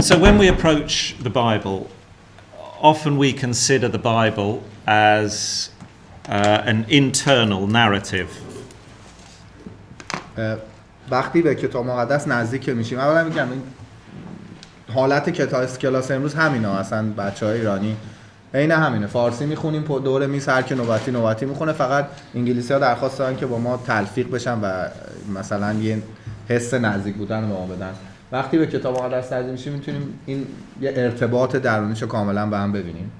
So when we approach the Bible, often we consider the Bible as an internal narrative. وقتی به کتاب مقدس نزدیک میشیم، اولا میگم این حالت کلاس امروز همینه، اصلا بچهای ایرانی عین همینه، فارسی میخونیم دور میز، هر کی نوبتی میخونه، فقط انگلیسی‌ها درخواست دارن که با ما تلفیق بشن و مثلا یه حس نزدیک بودن به ما بدن. وقتی به کتاب مقدس نزدیک میشیم میتونیم این یه ارتباط درونیشو کاملا با هم ببینیم.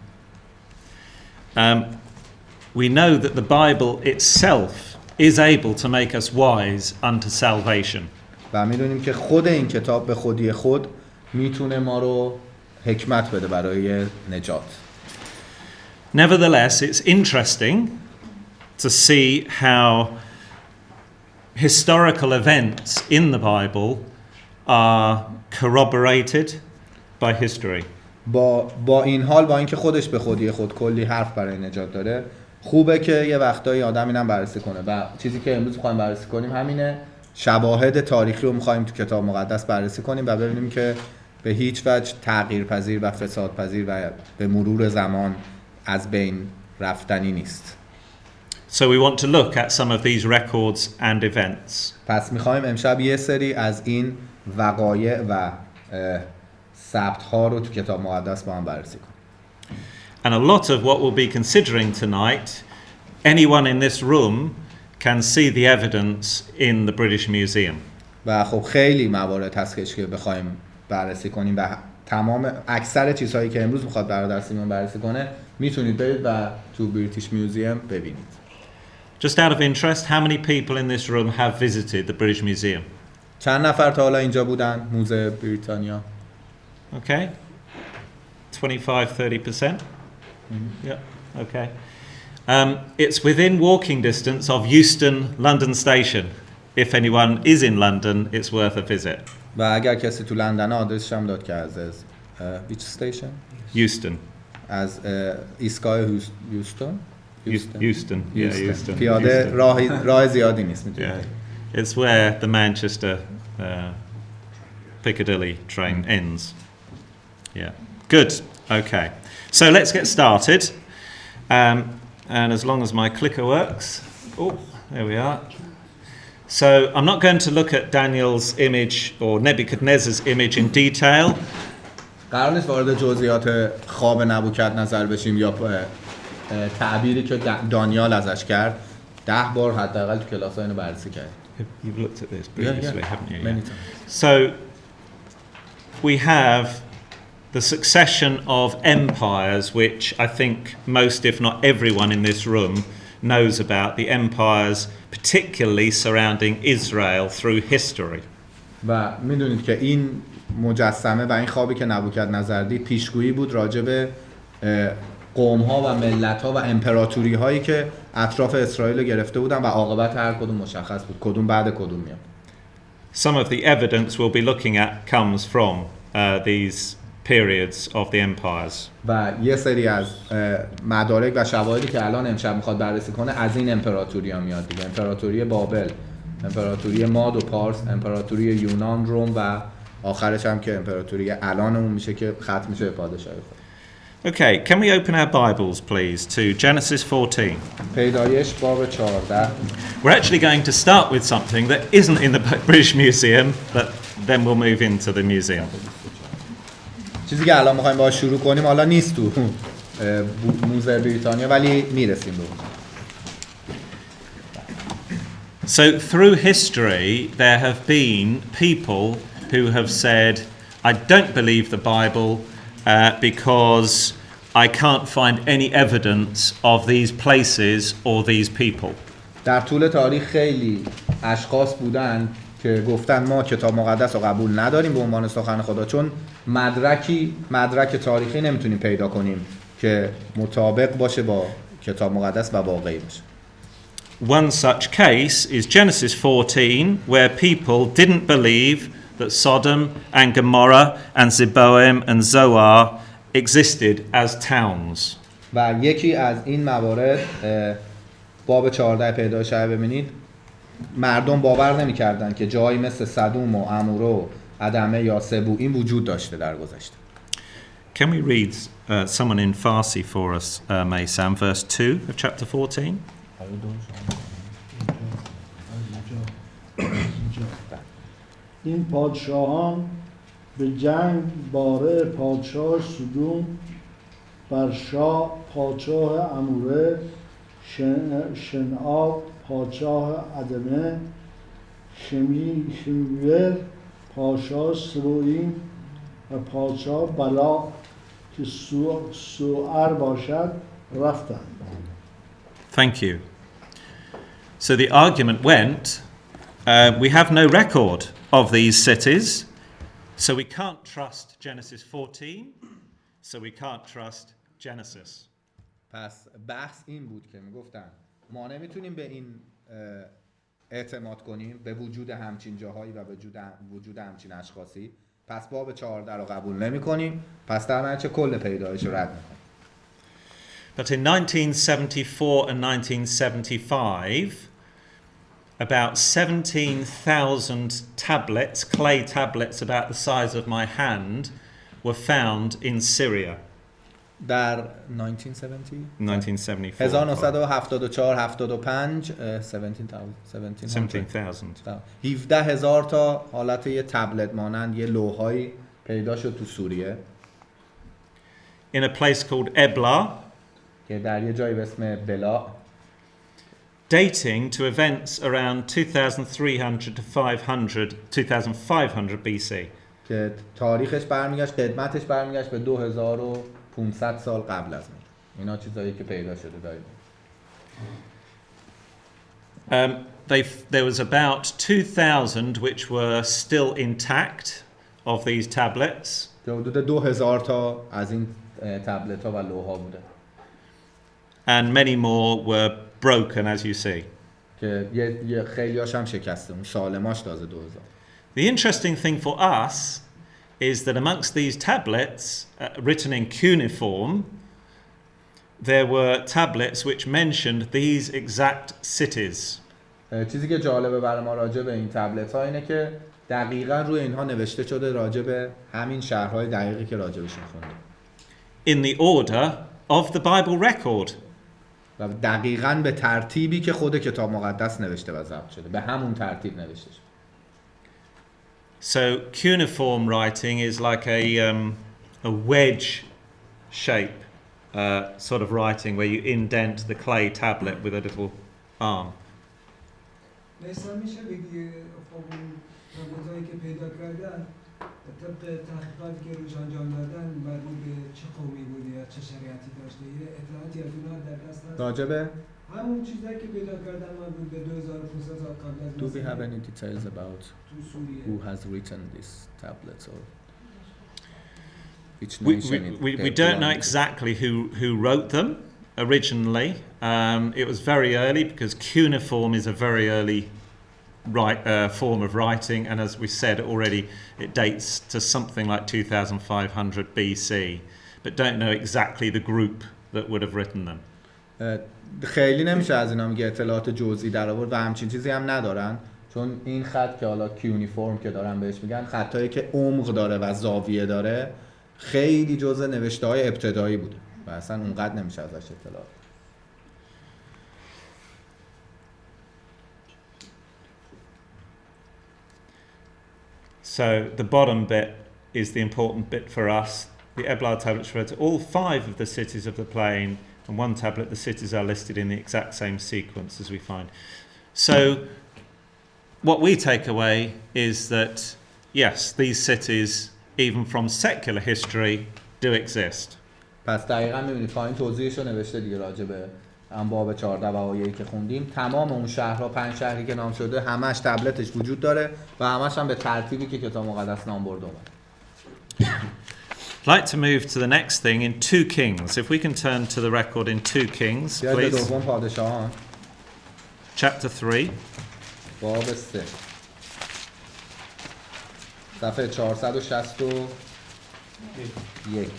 We know that the Bible itself is able to make us wise unto salvation. و میدونیم که خود این کتاب به خودی خود میتونه ما رو حکمت بده برای نجات. Nevertheless, it's interesting to see how historical events in the Bible are corroborated by history. با این حال، با اینکه خودش به خودی خود کلی حرف برای نجات داره، خوبه که یه وقتایی آدم اینم بررسی کنه و چیزی که امروز می‌خوایم بررسی کنیم همینه. شواهد تاریخی رو می‌خوایم تو کتاب مقدس بررسی کنیم و ببینیم که به هیچ وجه تغییرپذیر و فسادپذیر و به مرور زمان از بین رفتنی نیست. So we want to look at some of these records and events. پس می‌خوایم امشب یه سری از این وقایع و ثبت‌ها رو تو کتاب مقدس با هم بررسی کنیم. And a lot of what we'll be considering tonight, anyone in this room can see the evidence in the British Museum. و خب خیلی موارد هست که بخوایم بررسی کنیم و تمام اکثر چیزهایی که امروز میخواد برادر سیمون بررسی کنه میتونید برید و تو بریتیش میوزیم ببینید. Just out of interest, how many people in this room have visited the British Museum? چند نفر تا حالا اینجا بودن موزه بریتانیا؟ Okay. 25-30%? Yeah, okay. It's within walking distance of Euston London Station. If anyone is in London, it's worth a visit. و اگر کسی تو لندن آدرسش هم داد که از which station? Euston. از ایستگاه یوستون؟ Euston. پیاده راه زیادی نیست میتونید. Yeah. It's where the Manchester Piccadilly train ends. Yeah. Good. Okay. So let's get started. And as long as my clicker works. Oh, there we are. So I'm not going to look at Daniel's image or Nebuchadnezzar's image in detail. قرار نیست وارد جزئیات خواب نبوکدنضر بشیم یا تعبیری که دانیال ازش کرد. 10 بار حداقل تو کلاس‌ها اینو بررسی کردیم. You've looked at this previously, haven't you? Many times. So we have the succession of empires, which I think most, if not everyone in this room, knows about, the empires particularly surrounding Israel through history. و میدونید که این مجسمه و این خوابی که نبوکدنضر دید پیشگویی بود راجع به قوم‌ها و ملت‌ها و امپراتوری‌هایی که اطراف اسرائیل گرفته بودن و عاقبت هر کدوم مشخص بود، کدوم بعد کدوم میاد. Some of the evidence we'll be looking at comes from these periods of the empires. و یه سری از مدارک و شواهدی که الان امشب میخواد بررسی کنه از این امپراتوری‌ها میاد دیگه. امپراتوری بابل، امپراتوری ماد و پارس، امپراتوری یونان، روم و آخرش هم که امپراتوری الانمون میشه که ختم میشه به پادشاهی خود. Okay, can we open our Bibles please to Genesis 14? پیدایش باب 14. We're actually going to start with something that isn't in the British Museum, but then we'll move into the museum. چیزی که الان می‌خوایم باهاش شروع کنیم حالا نیست تو موزه بریتانیا ولی میرسیم به اون. So through history there have been people who have said, I don't believe the Bible because I can't find any evidence of these places or these people. در طول تاریخ خیلی اشخاص بودن که گفتن ما کتاب مقدس رو قبول نداریم به عنوان سخن خدا چون مدرک تاریخی نمیتونیم پیدا کنیم که مطابق باشه با کتاب مقدس و واقعی باشه. One such case is Genesis 14 where people didn't believe that Sodom and Gomorrah and Zeboim and Zoar existed as towns. و یکی از این موارد باب 14 پیدایش ببینید مردم باور نمی‌کردند که جایی مثل سدوم و عمورو ادمه یا سبو این وجود داشته در گذشته. Can we read someone in Farsi for us, Maysam, verse 2 of chapter 14? این پادشاهان به جنگ باره پادشاه سدوم بر شاه پادشاه اموره شنعاب پادشاه ادمه شمیور پادشاه سبوئیم و پادشاه بلا که سوئر باشد رفتند. Thank you. So the argument went, we have no record of these cities, so we can't trust Genesis 14, so we can't trust Genesis. پس بحث این بود که میگفتن ما نمیتونیم به این اعتماد کنیم، به وجود همچین جاهایی و به وجود همچین اشخاصی، پس باب 14 رو قبول نمی کنیم، پس در نتیجه کل پیدایش رو رد میکنیم. But in 1974 and 1975, about 17,000 tablets, clay tablets about the size of my hand, were found in Syria. در 1970 1974. 1974 75 17,000. 17,000 تا حالت یه تبلت مانند یه لوحایی پیدا شد تو سوریه. In a place called Ebla, که در یه جایی به اسم بلا، dating to events around 2300 to 2500 BC. که تاریخش برمیگشت، قدمتش برمیگشت به 2500 سال قبل از میلاد. اینا چیزایی که پیدا شده داریم. There was about 2,000 which were still intact of these tablets. که حدود 2000 تا از این تبلت ها و لوحا بوده. And many more were broken, as you see. که یه خیلیاش هم شکسته، اون سالماش تازه 2000. The interesting thing for us is that amongst these tablets written in cuneiform, there were tablets which mentioned these exact cities. چیزی که جالبه برای ما راجع به این تبلت ها اینه که دقیقاً روی اینها نوشته شده راجع به همین شهرهای دقیقی که راجبشون خوندیم. In the order of the Bible record. و دقیقاً به ترتیبی که خود کتاب مقدس نوشته و ضبط شده، به همون ترتیب نوشته شده. So cuneiform writing is like a wedge shape sort of writing where you indent the clay tablet with a little arm. مثلا میشه بگی خب اون تابلتایی که پیدا کردن طبق تحقیقاتی که روش انجام دادن مربوط به چه قومی بوده یا چه شریعتی داشته، یه اطلاعاتی از اونها در دست هست؟ راجبه همون چیزایی که پیدا کردن مربوط به 2500 سال قبل از Do we have any details about تو سوریه who has written these tablets or which We, nation we don't know exactly who wrote them originally. It was very early because cuneiform is a very early form of writing, and as we said already, it dates to something like 2500 BC, but don't know exactly the group that would have written them. خیلی نمیشه از اینا میگه اطلاعات جزئی در آورد و همچین چیزی هم ندارن، چون این خط که حالا کیونیفرم که دارن بهش میگن، خطایی که عمق داره و زاویه داره، خیلی جزء نوشته‌های ابتدایی بوده و اصلا اونقدر نمیشه ازش اطلاعات. So the bottom bit is the important bit for us. The Ebla tablets refer to all 5 of the cities of the plain, and one tablet the cities are listed in the exact same sequence as we find. So what we take away is that yes, these cities, even from secular history, do exist. پس دقیقاً می‌بینید پایین توضیحش رو نوشته دیگه راجع به باب 14 و آیه‌ای که خوندیم. تمام اون شهرها، 5 شهری که نام شده، همش تبلتش وجود داره و همش هم به ترتیبی که کتاب مقدس نام برده اومده. I'd like to move to the next thing in 2 Kings. If we can turn to the record in 2 Kings, please. دوم پادشاهان Chapter 3. باب 3 صفحه 461.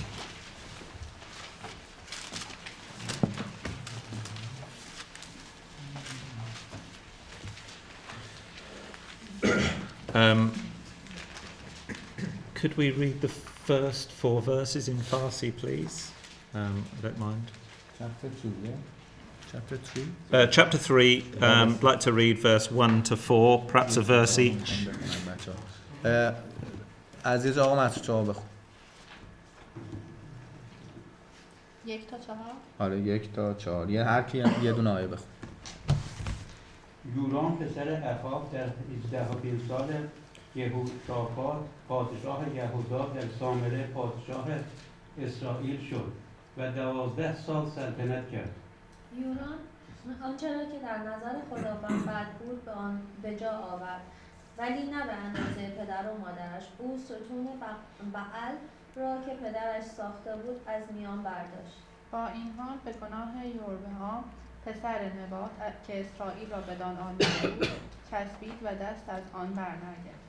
could we read the first 4 verses in Farsi, please? I don't mind. Chapter 2, yeah? Chapter 3? Chapter 3, I'd like to read verse 1 to 4, perhaps a verse each. عزیز آقا مسعود شما بخون. 1 تا 4. آره 1 تا 4. هر کی هم یه دونه آیه بخون. یورام پسر اخاب در 18 سال یهوشافاط پادشاه یهودا در سامره پادشاه اسرائیل شد و 12 سال سلطنت کرد. یوران آنچه را که در نظر خداوند بد بود به جا آورد، ولی نه به اندازه پدر و مادرش. او ستون بعل را که پدرش ساخته بود از میان برداشت. با این حال به گناه یربعام پسر نبات که اسرائیل را بدان آلوده بود چسبید و دست از آن برنگشت.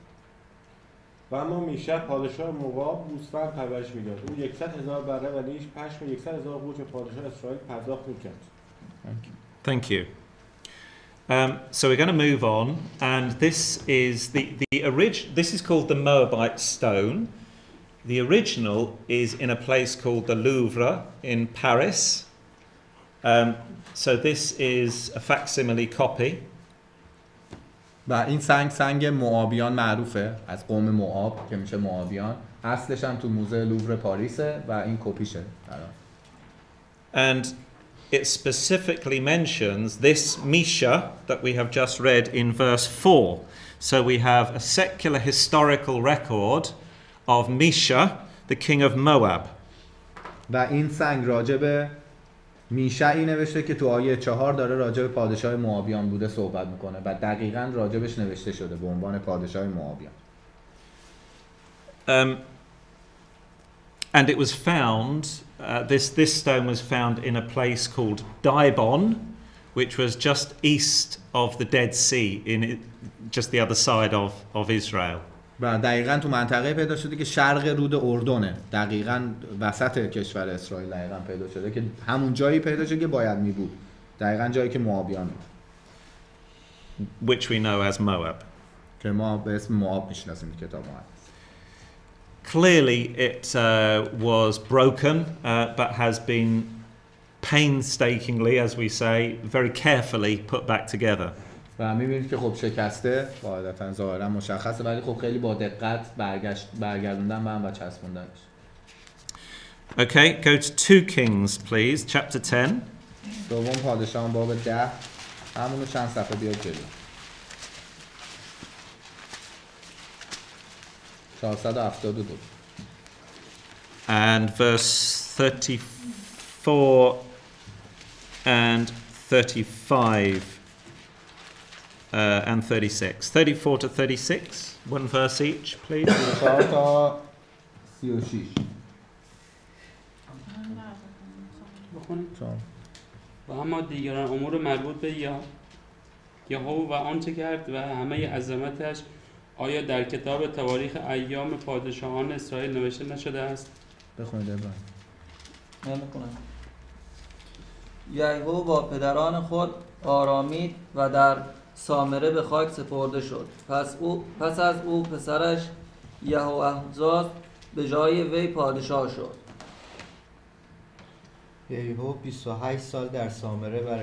و اما میشه پادشاه موآب گوسفند پرورش میداد. او 100,000 بره و لیش پشم 100,000 قوچ پادشاه اسرائیل پرداخت میکرد. Thank you. So we're going to move on, and this is this is called the Moabite stone. The original is in a place called the Louvre in Paris. So this is a facsimile copy. و این سنگ موآبیان معروفه، از قوم موآب که میشه موآبیان. اصلش هم تو موزه لوور پاریسه و این کپیشه. And it specifically mentions this Misha that we have just read in verse 4. So we have a secular historical record of Misha, the king of Moab. و این سنگ راجب میشعی نوشته که تو آیه 4 داره راجب پادشاه موآبیان بوده صحبت میکنه و دقیقاً راجبش نوشته شده به عنوان پادشاه موآبیان. And it was found, this stone was found in a place called Dibon, which was just east of the Dead Sea, just the other side of Israel. و دقیقاً تو منطقه پیدا شده که شرق رود اردنه، دقیقاً وسط کشور اسرائیل دقیقاً پیدا شده که همون جایی پیدا شده که باید می بود، دقیقاً جایی که موآبیان بود، which we know as Moab. که ما به اسم موآب میشناسیم کتاب مقدس. Clearly it was broken, but has been painstakingly, as we say, very carefully put back together. و می‌بینید که خب شکسته، قاعدتاً ظاهراً مشخصه، ولی خب خیلی با دقت برگردوندن به هم و چسبوندنش. Okay, go to 2 Kings please, chapter 10. دوم پادشاهان باب 10، همونو چند صفحه بیاد جلو. 472. And verse 34 and 35 and 36. 34 to 36, one verse each, please. 4 تا 36. بخونیم. و اما دیگران امور مربوط به یهو و آنچه کرد و همه عظمتش آیا در کتاب تواریخ ایام پادشاهان اسرائیل نوشته نشده است؟ بخونید ابراهیم. من میکنم. یهو با پدران خود آرامید و در سامره به خاک سپرده شد. پس از او پسرش یهواحزاد به جای وی پادشاه شد. یهو 28 سال در سامره بر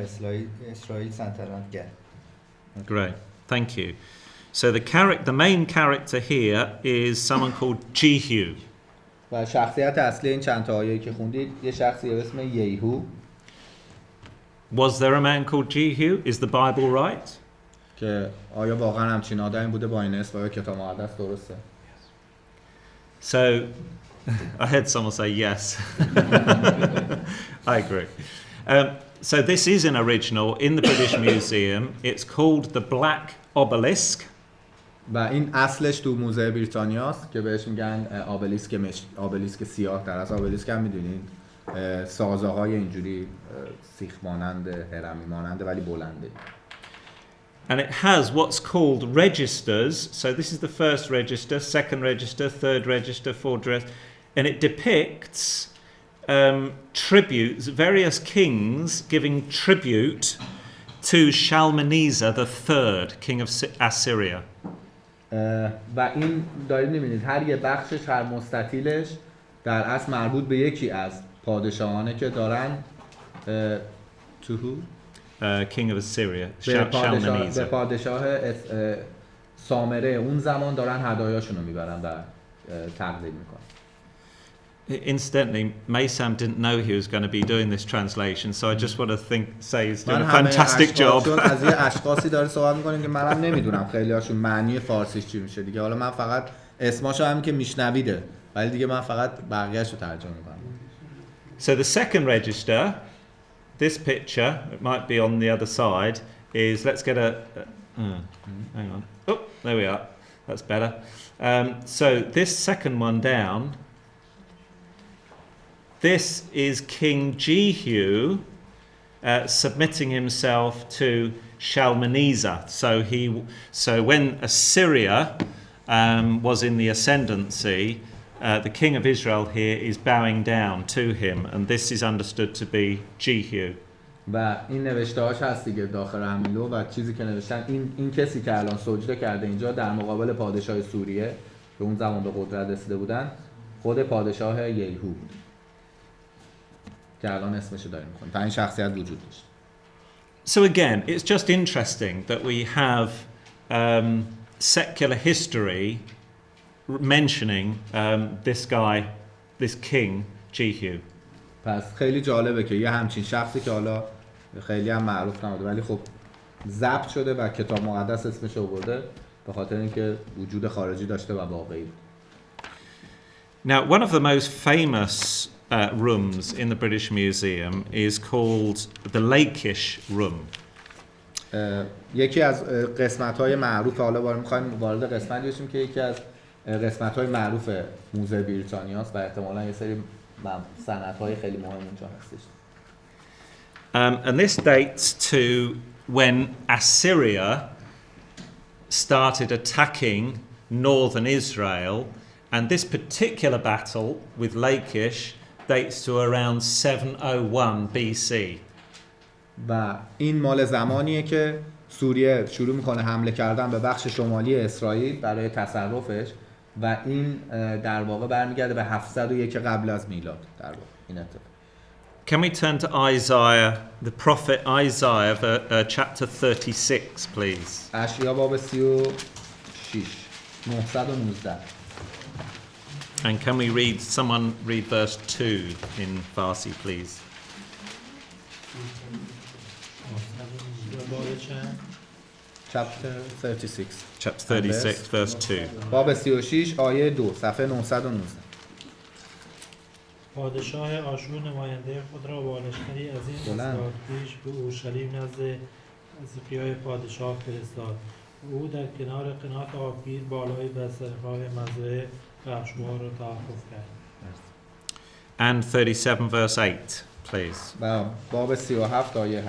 اسرائیل سلطنت کرد. Great, thank you. So the main character here is someone called Jehu. و شخصیت اصلی این چند تا آیه‌ای که خوندید یه شخصی به اسم یهو. Was there a man called Jehu? Is the Bible right? که آیا واقعا همچین آدمی بوده با این اسم و آیا کتاب مقدس درسته؟ So I heard someone say yes. I agree. So this is an original in the British Museum. It's called the Black Obelisk. و این اصلش تو موزه بریتانیاست که بهش میگن آبلیسک سیاه. در اصل آبلیسک هم میدونین سازه‌های اینجوری سیخ مانند هرمی ماننده ولی بلنده. And it has what's called registers. So this is the first register, second register, third register, fourth register, and it depicts tributes, various kings giving tribute to Shalmaneser III, king of Assyria. و این دارید می‌بینید هر یه بخشش، هر مستطیلش در اصل مربوط به یکی از پادشاهانه که دارن to who؟ King of Assyria, به Shalmaneser. پادشاه سامره اون زمان دارن هدایاشون رو میبرن و تقدیم میکنن. Incidentally, Maysam didn't know he was going to be doing this translation, so I just want to say he's doing a fantastic job. چون از یه اشخاصی داره صحبت میکنیم که منم نمیدونم خیلی هاشون معنی فارسیش چی میشه دیگه. حالا من فقط اسماشو همین که میشنویده، ولی دیگه من فقط بقیه‌شو ترجمه میکنم. So the second register, this picture, it might be on the other side, is let's get hang on. Oh, there we are. That's better. So this second one down, this is King Jehu submitting himself to Shalmaneser. So when Assyria was in the ascendancy, the king of Israel here is bowing down to him, and this is understood to be Jehu. و این نوشته‌هاش هست دیگه داخل همیلو و چیزی که نوشتن این کسی که الان سجده کرده اینجا در مقابل پادشاه سوریه که اون زمان به قدرت رسیده بودن، خود پادشاه یهو بود که الان اسمشو داریم می‌خونیم. این شخصیت وجود داشت. So again, it's just interesting that we have secular history mentioning this guy, this king, Jehu. پس خیلی جالبه که یه همچین شخصی که حالا خیلی هم معروف نبوده ولی خب ضبط شده و کتاب مقدس اسمش آورده به خاطر اینکه وجود خارجی داشته و واقعی بود. Now, one of the most famous rooms in the British Museum is called the Lakeish Room. یکی از قسمت‌های معروف، حالا می‌خوایم وارد قسمتی بشیم که یکی از قسمت‌های معروف موزه بریتانیاست و احتمالاً یه سری سندهای خیلی مهم اونجا هستش. And this dates to when Assyria started attacking northern Israel, and this particular battle with Lachish dates to around 701 BC. و این مال زمانیه که سوریه شروع میکنه حمله کردن به بخش شمالی اسرائیل برای تصرفش و این در واقع برمیگرده به 701 قبل از میلاد در واقع این اتفاق. Can we turn to Isaiah, the prophet Isaiah, chapter 36, please? اشعیا باب 36 919. And can we someone read verse 2 in Farsi, please? Chapter 36. Chapter 36, verse 2. باب 36 آیه 2 صفحه 919. پادشاه آشور نماینده خود را با لشکری عظیم فرستاد پیش به اورشلیم نزد حزقیای پادشاه فرستاد. او در کنار قنات آبگیر بالای بسترخواه مزرعه بخشوها را توقف کرد. And 37 verse 8, please. باب 37 آیه 8.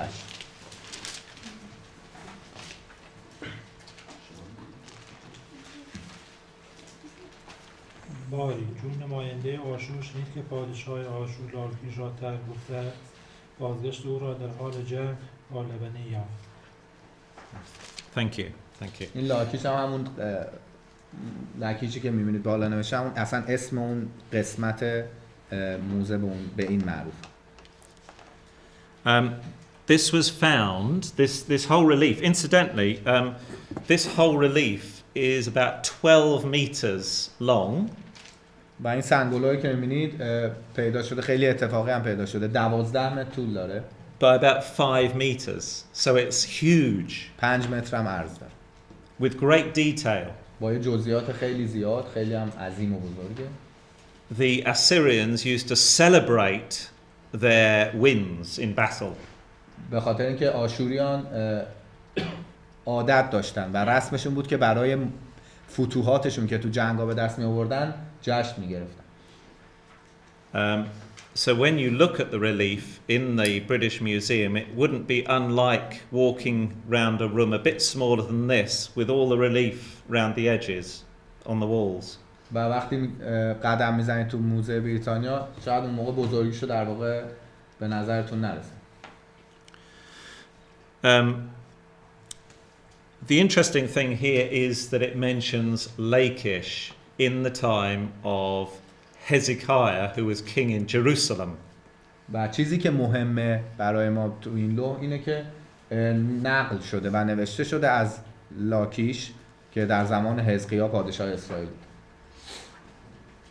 باری چون نماینده آشور شنید که پادشاه آشور لالکیش را ترک گفته است، بازگشت او را در حال جنگ با لبنه یافت. Thank you. این لاکیش هم همون لاکیشی که می‌بینید بالا نوشته همون اصلا اسم اون قسمت موزه به این معروف. This was found, this whole relief, incidentally, this whole relief is about 12 meters long. و این سنگولایی که می‌بینید پیدا شده خیلی اتفاقی هم پیدا شده 12 متر طول داره. By about 5 meters. So it's huge. 5 متر هم عرض داره. With great detail. با جزئیات خیلی زیاد، خیلی هم عظیم و بزرگه. The Assyrians used to celebrate their wins in battle. به خاطر اینکه آشوریان عادت داشتن و رسمشون بود که برای فتوحاتشون که تو جنگا به دست می آوردن جشن می گرفتن. So when you look at the relief in the British Museum, it wouldn't be unlike walking round a room a bit smaller than this with all the relief round the edges on the walls. و وقتی قدم میزنید تو موزه بریتانیا شاید اون موقع بزرگیشو در واقع به نظرتون نرسه. the interesting thing here is that it mentions Lachish in the time of Hezekiah, who was king in Jerusalem. و چیزی که مهمه برای ما تو این لوح اینه که نقل شده و نوشته شده از لاکیش که در زمان حزقیاه پادشاه اسرائیل بود.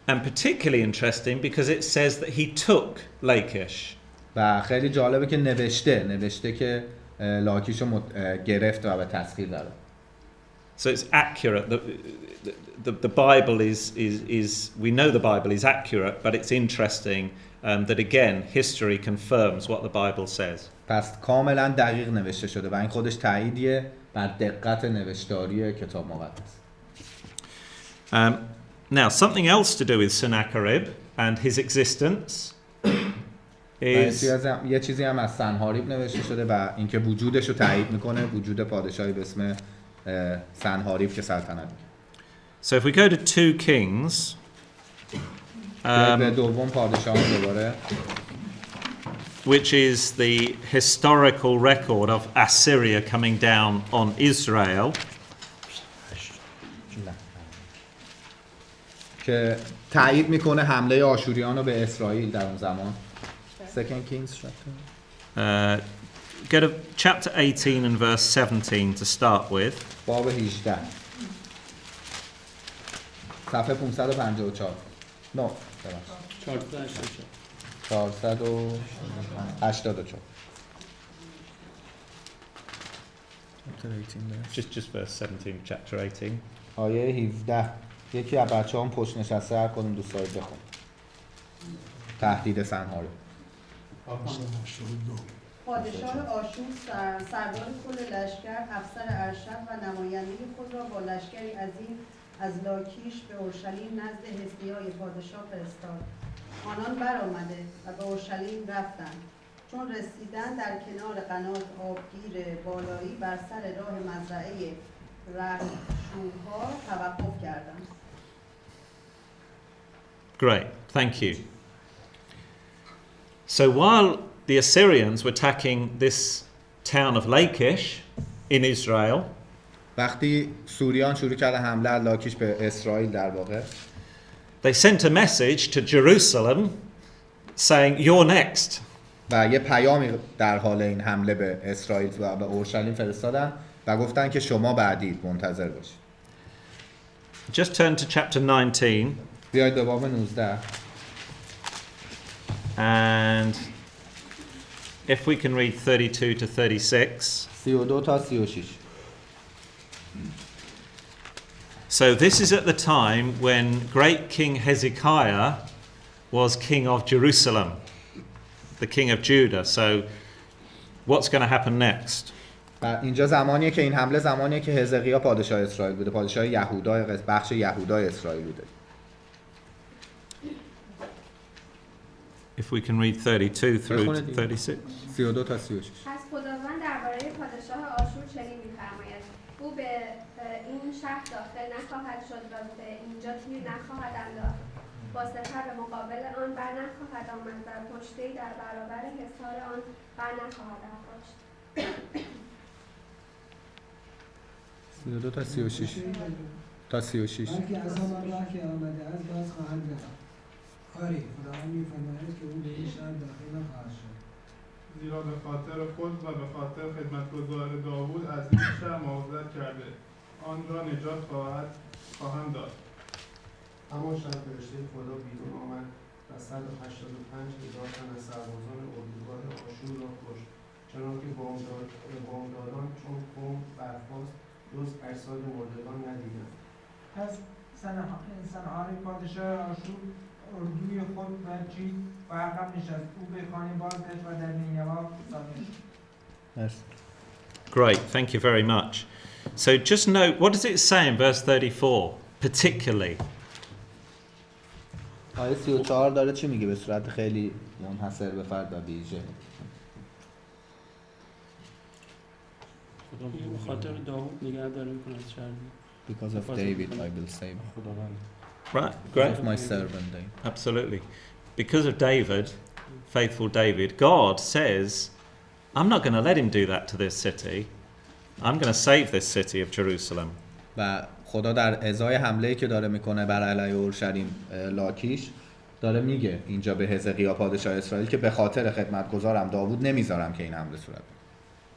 And particularly interesting because it says that he took Lachish. و خیلی جالبه که نوشته که لاکیش رو گرفت و به تسخیر داره. So it's accurate. The Bible is we know the Bible is accurate, but it's interesting that again history confirms what the Bible says. پس کاملا دقیق نوشته شده و این خودش تاییدیه بر دقت نوشتاری کتاب مقدس. Now something else to do with Sennacherib and his existence is یه چیزی هم از سنحاریب نوشته شده و اینکه وجودش رو تایید میکنه، وجود پادشاهی به اسم سنحاریب که سلطنت میکنه. So if we go to 2 Kings به دوم پادشاهان دوباره which is the historical record of Assyria coming down on Israel. که تایید میکنه حمله آشوریان رو به اسرائیل در اون زمان. Second Kings chapter. Go to chapter 18 and verse 17 to start with. باب 18 صفحه 554 نه 484 Just verse 17 chapter 18. آیه 17 یکی از بچه‌هام پشت نشسته هر کدوم دوست دارید بخون. تهدید سنحاریب. پادشاه آشور سردار کل لشکر افسر ارشد و نماینده خود را با لشکری عظیم از لاکیش به اورشلیم نزد حزقیای پادشاه فرستاد. آنان برآمده و به اورشلیم رفتند. چون رسیدند در کنار قنات آبگیر بالایی بر سر راه مزرعه رشوها توقف کردند. Great, thank you. So while the Assyrians were attacking this town of Lachish in Israel, وقتی سوریان شروع کردن حمله از لاکیش به اسرائیل در واقع they sent a message to Jerusalem saying you're next. و یه پیامی در حال این حمله به اسرائیل و به اورشلیم فرستادن و گفتن که شما بعدید منتظر باشید. Just turn to chapter 19. بیاید به باب 19 and if we can read 32 to 36. 32 تا 36. So this is at the time when great King Hezekiah was king of Jerusalem, the king of Judah. So what's going to happen next? اینجا زمانیه که این حمله زمانیه که حزقیاه پادشاه اسرائیل بوده، پادشاه یهودا، بخش یهودای اسرائیل بوده. If we can read 32 through 36. 32 تا 36. پس خداوند درباره پادشاه آشور چنین می‌فرماید: او به این شهر داخل نخواهد شد و به اینجا تیر نخواهد انداخت. با سپر به مقابل آن بر نخواهد آمد و پشته‌ای در برابر حصار آن بر نخواهد افراشت. 32 تا 36 تا 36. بلکه از همان راه که آمده از باز خواهند رفت. آری خداوند می‌فرماید که او به این شهر داخل نخواهد شد. زیرا به خاطر خود و به خاطر خدمتگزار داوود از این شهر محافظت کرده، آن را نجات خواهند داد. همان شب فرشته خدا بیرون آمد و 185,000 تن از سربازان اردوگاه آشور را کشت، چنانکه بامدادان چون قوم برخاست جز اجساد مردگان ندیدند. پس سنحاریب پادشاه آشور اردوی خود و چید و عقب نشست. او به خانه بازگشت و در نینوا ساکن شد. Great, thank you very much. So just note, what does it say in verse 34 particularly? آیه 34 داره چی میگه به صورت خیلی منحصر به فرد و ویژه؟ به خاطر داوود نگه داره میکنه از شهر. Because of David I will save. Right, great. Because of my servant David. Absolutely. Because of David, faithful David, God says, I'm not going to let him do that to this city. I'm going to save this city of Jerusalem. و خدا در ازای حمله‌ای که داره میکنه بر علیه اورشلیم لاکیش داره میگه اینجا به حزقیا پادشاه اسرائیل که به خاطر خدمتگزارم داوود نمیذارم که این حمله صورت بگیره.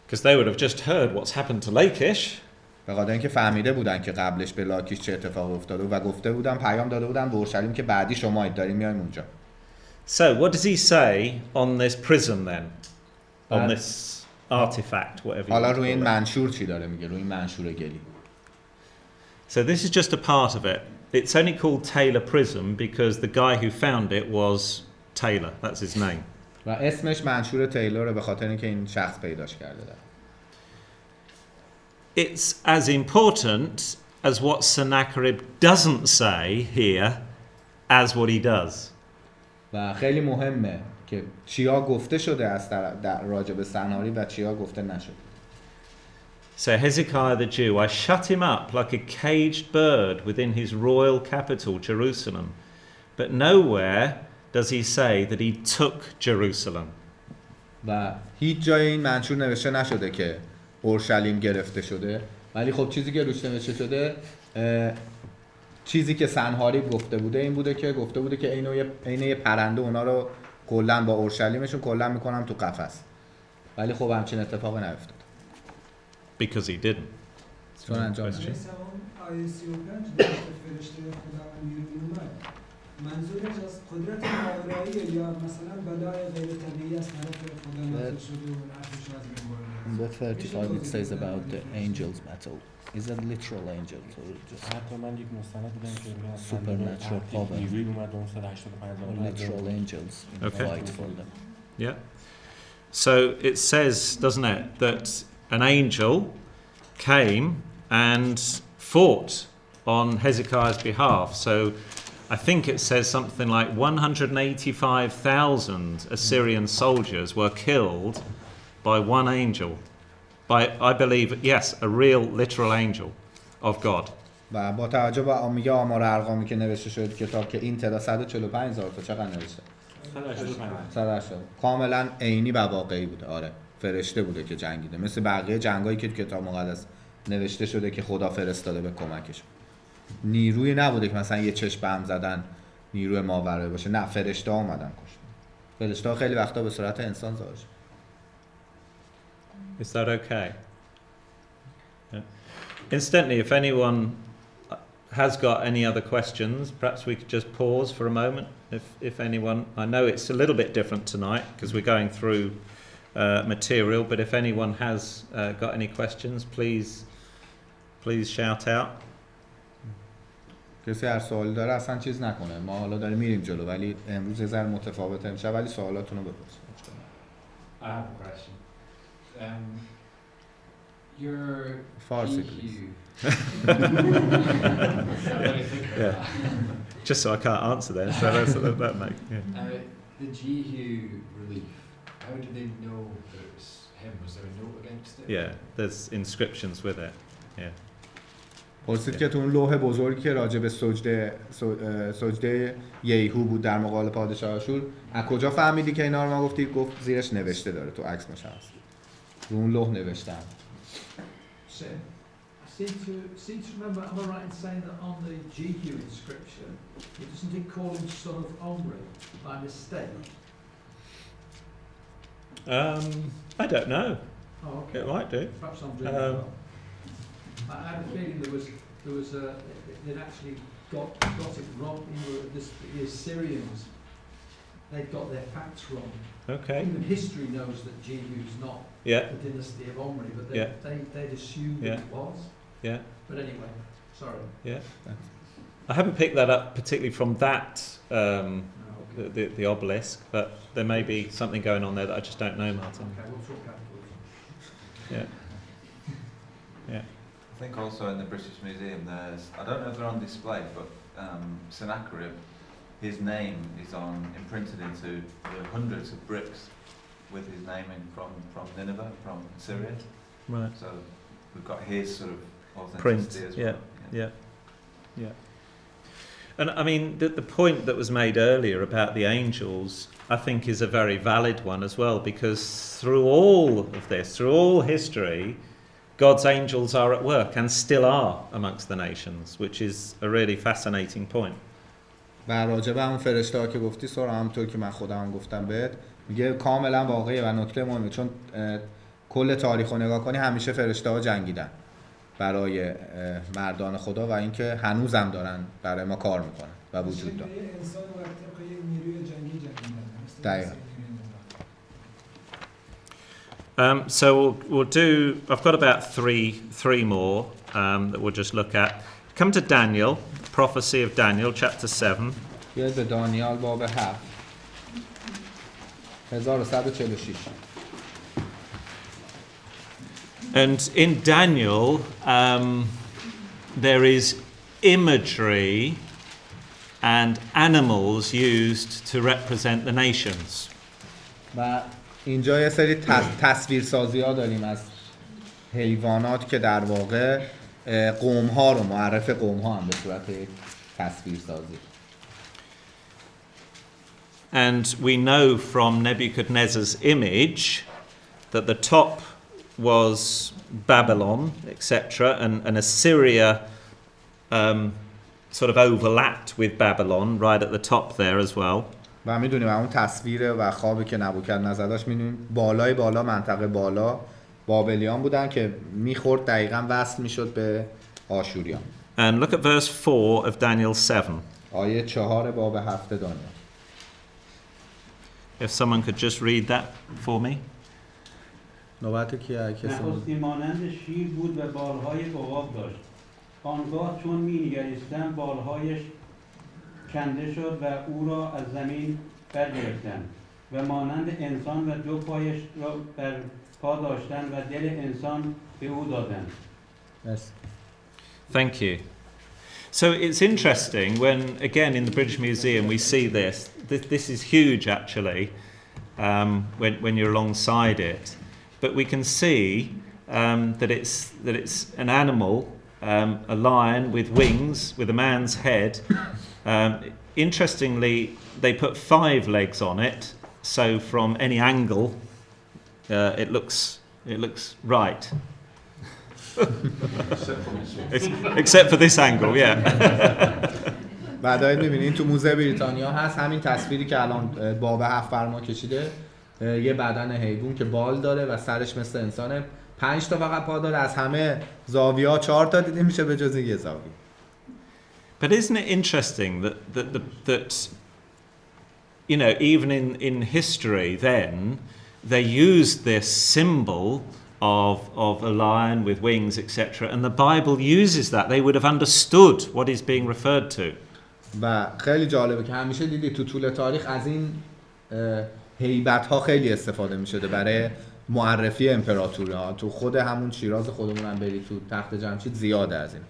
Because they would have just heard what's happened to Lachish. به خاطر اینکه فهمیده بودن که قبلش به لاکیش چه اتفاقی افتاده و گفته بودن پیام داده بودن به اورشلیم که بعدی شمایید داریم میایم اونجا. So what does he say on this prism then? On this artifact, whatever you حالا want to روی این call it. منشور چی داره میگه؟ روی این منشور گلی. So this is just a part of it. It's only called Taylor Prism because the guy who found it was Taylor. That's his name. و اسمش منشور تیلوره به خاطر اینکه این شخص پیداش کرده داره. It's as important as what Sennacherib doesn't say here as what he does. و خیلی مهمه که چیا گفته شده از در راجع به سناری و چیا گفته نشده. So Hezekiah the Jew, I shut him up like a caged bird within his royal capital, Jerusalem. But nowhere does he say that he took Jerusalem. و هیچ جای این منشور نوشته نشده که اورشلیم گرفته شده، ولی خب چیزی که روش نوشته شده چیزی که سنحاریب گفته بوده این بوده که گفته بوده که عین یه پرنده اونا رو کلا با اورشلیمشون کلا میکنم تو قفس، ولی خب همچین اتفاقی نیفتاد. Because he didn't. چون انجام مثلا آیه 35 فرشته خداوند بیرون اومد، منظورش از قدرت ماورایی یا مثلا بلای غیر طبیعی از طرف خدا نازل شده و عرشش از بین برده. The 35 it says about the angels battle. Is that literal angels or just حتی من یک مستند دیدم که میگه supernatural power? نیروی اومد اون 185,000 Literal angels in Okay. fight for them. Yeah. So it says, doesn't it, that an angel came and fought on Hezekiah's behalf. So I think it says something like 185,000 Assyrian soldiers were killed by one angel. By, I believe, yes, a real literal angel of God. و با توجه به میگه آمار ارقامی که نوشته شده کتاب که این تعداد 145,000 تا چقدر نوشته؟ 180. کاملا عینی و واقعی بوده. آره فرشته بوده که جنگیده، مثل بقیه جنگایی که کتاب مقدس نوشته شده که خدا فرستاده به کمکش. نیروی نبوده که مثلا یه چشم به هم زدن نیروی ماورایی باشه، نه فرشته ها اومدن کشتن. فرشته ها خیلی وقتا به صورت انسان ظاهر شد. Is that okay? Yeah. Incidentally, if anyone has got any other questions, perhaps we could just pause for a moment. If anyone, I know it's a little bit different tonight because we're going through material, but if anyone has got any questions, please shout out. کسی هر سوالی داره اصلا چیز نکنه، ما حالا داریم میریم جلو ولی امروز یه ذره متفاوته میشه، ولی سوالاتونو بپرسید. I have a question. Your Farsi, GQ. please. Yeah. Just so I can't answer then, so that makes, yeah. The Jehu relief, how did they know that it was him? Was there a note against it? Yeah, there's inscriptions with it. Yeah. پرسید که تو اون لوح بزرگی که راجع به سجده یهو بود در مقابل پادشاه آشور، از کجا فهمیدی که اینا رو ما گفتی؟ گفت زیرش نوشته داره، تو عکس مشخص رو اون لوح نوشتن. I seem to remember, am I right in saying that on the Jehu inscription, doesn't it call him son of Omri by mistake? I don't know. Oh, okay. It might do. Perhaps I'm dreaming it up. I had a feeling there was they'd actually got it wrong. The Assyrians, they'd got their facts wrong. Okay. Even history knows that Jehu's not the dynasty of Omri, but they'd assumed that it was. Yeah. But anyway, sorry. Yeah. I haven't picked that up particularly from that the obelisk, but there may be something going on there that I just don't know, Martin. Okay, we'll talk afterwards. Yeah. Yeah. I think also in the British Museum there's, I don't know if they're on display, but Sennacherib, his name is imprinted into the hundreds of bricks with his name in from Nineveh, from Syria. Right. So we've got his sort of authenticity as well. Yeah. And I mean, the point that was made earlier about the angels, I think is a very valid one as well, because through all of this, through all history, God's angels are at work and still are amongst the nations, which is a really fascinating point. و راجع به اون فرشته ها که گفتی سورا، همونطور که من خودم گفتم بهت، میگه کاملا واقعیه و نکته مهمه، چون کل تاریخ رو نگاه کنی همیشه فرشته ها جنگیدن برای مردان خدا و اینکه هنوزم دارن برای ما کار میکنن و وجود دارن. انسان و طبق یک نیروی جنگی جنگیدن. دقیقاً. So we'll do. I've got about three more that we'll just look at. Come to Daniel, prophecy of Daniel, chapter 7. بیاید به دانیال باب 7 1146. And in Daniel, there is imagery and animals used to represent the nations. و اینجا یه سری تصویرسازی ها داریم از حیوانات که در واقع قوم ها رو معرف قوم ها هم به صورت تصویرسازی. And we know from Nebuchadnezzar's image that the top was Babylon, etc., and Assyria sort of overlapped with Babylon right at the top there as well. و میدونیم اون تصویر و خوابی که نبوکدنضر داشت، میدونیم بالا منطقه بالا بابلیان بودن که میخورد دقیقاً وصل میشد به آشوریان. And look at verse 4 of Daniel 7. آیه 4 باب 7 دانیال. If someone could just read that for me. نوبت کیه؟ کسی نخستی مانند شیر بود و بالهای عقاب داشت. آنگاه چون می‌نگریستم بالهایش کنده شد و او را از زمین برگرفتند و مانند انسان و دو پایش را بر پا داشتند و دل انسان به او دادند. Yes. Thank you. So it's interesting when, again, in the British Museum we see this. This is huge, actually, when you're alongside it. But we can see that it's an animal, a lion with wings, with a man's head. Interestingly, they put 5 legs on it, so from any angle, it looks right. Except for this angle, yeah. بعد می‌بینین تو موزه بریتانیا هست همین تصویری که الان باب 7 فرما کشیده، یه بدن حیوان که بال داره و سرش مثل انسانه، 5 تا فقط پا داره، از همه زاویه‌ها 4 تا دیده میشه به جز یه زاویه. But isn't it interesting that you know, even in history then, they used this symbol of a lion with wings, etc., and the Bible uses that. They would have understood what is being referred to. و خیلی جالبه که همیشه دیدی تو طول تاریخ از این هیبت‌ها خیلی استفاده می‌شده برای معرفی امپراتوری‌ها. تو خود همون شیراز خودمون هم برید تو تخت جمشید زیاده از این.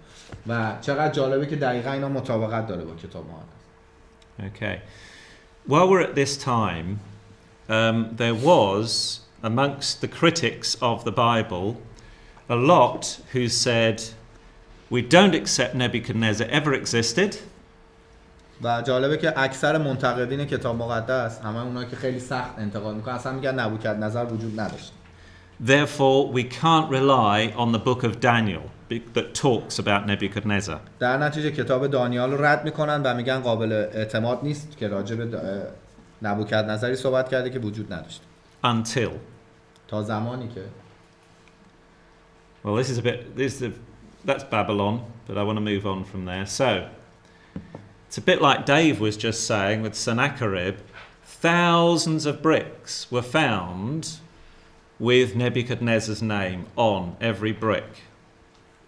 و چقدر جالبه که دقیقاً اینا مطابقت داره با کتاب مقدس. Okay. While we're at this time, there was amongst the critics of the Bible a lot who said we don't accept Nebuchadnezzar ever existed. و جالبه که اکثر منتقدین کتاب مقدس همه اونا که خیلی سخت انتقاد میکنن اصلا میگن نبوکدنضر وجود نداشت. Therefore we can't rely on the book of Daniel that talks about Nebuchadnezzar. در نتیجه کتاب دانیال رو رد میکنن و میگن قابل اعتماد نیست که راجع به نبوکدنضری صحبت کرده که وجود نداشت. Until. تا زمانی که. Well, that's Babylon, but I want to move on from there. So, it's a bit like Dave was just saying with Sennacherib, thousands of bricks were found with Nebuchadnezzar's name on every brick.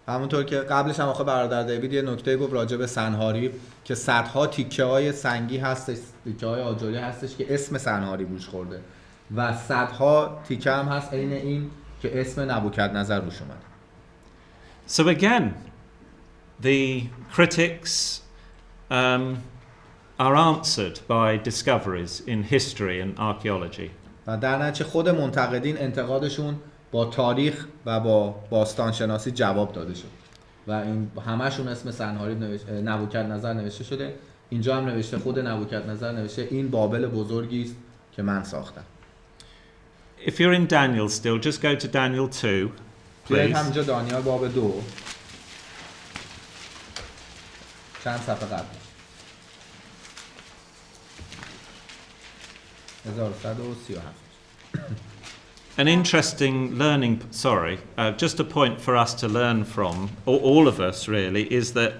همونطور که قبلش هم آخه برادر دیوید یه نکته گفت راجع به سنهاریب که صدها تیکه‌های سنگی هستش، تیکه‌های آجوری هستش که اسم سنهاریب روش خورده و صدها تیکه هم هست عین این که اسم نبوکدنضر روش اومد. So again, the critics are answered by discoveries in history and archaeology. و در نتیجه خود منتقدین انتقادشون با تاریخ و با باستانشناسی جواب داده شد و این همشون اسم سنهاریب نبوکدنضر نوشته شده. اینجا هم نوشته خود نبوکدنضر نوشته این بابل بزرگی است که من ساختم. If you're in Daniel still, just go to Daniel 2, بیایید please. همینجا دانیال باب 2 چند صفحه قبل 1137. An interesting learning, just a point for us to learn from, all of us really, is that